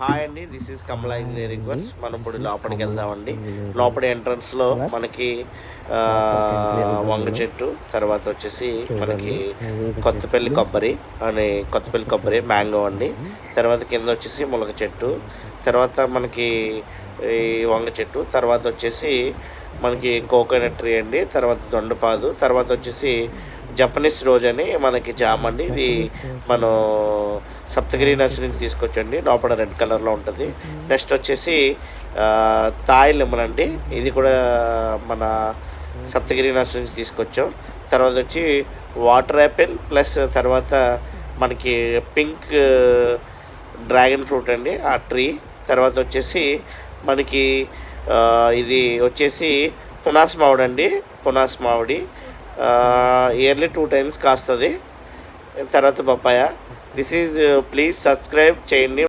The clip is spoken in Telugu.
హాయ్ అండి, this is Kamala engineering works. మనం ఇప్పుడు లోపలికి వెళ్దామండి. లోపలి ఎంట్రన్స్లో మనకి వంగ చెట్టు, తర్వాత వచ్చేసి మనకి కొత్తపల్లి కొబ్బరి కొత్తపల్లి కొబ్బరి మ్యాంగో అండి. తర్వాత కింద వచ్చేసి ములగ చెట్టు, తర్వాత మనకి ఈ వంగ చెట్టు, తర్వాత వచ్చేసి మనకి కోకోనట్ ట్రీ అండి, తర్వాత దొండపాదు, తర్వాత వచ్చేసి జపనీస్ రోజ్ అని మనకి జామ్ అండి. ఇది మనం సప్తగిరి నర్సరీ నుంచి తీసుకొచ్చండి, లోపల రెడ్ కలర్లో ఉంటుంది. నెక్స్ట్ వచ్చేసి తాయి లెమన్ అండి, ఇది కూడా మన సప్తగిరి నర్సరీ నుంచి తీసుకొచ్చాం. తర్వాత వచ్చి వాటర్ యాపిల్ ప్లస్ తర్వాత మనకి పింక్ డ్రాగన్ ఫ్రూట్ అండి ఆ ట్రీ. తర్వాత వచ్చేసి మనకి ఇది వచ్చేసి పునాస్ మామిడి అండి, పునాస్ మామిడి ఇయర్లీ 2 times కాస్తుంది. తర్వాత papaya. This is please subscribe చేయండి.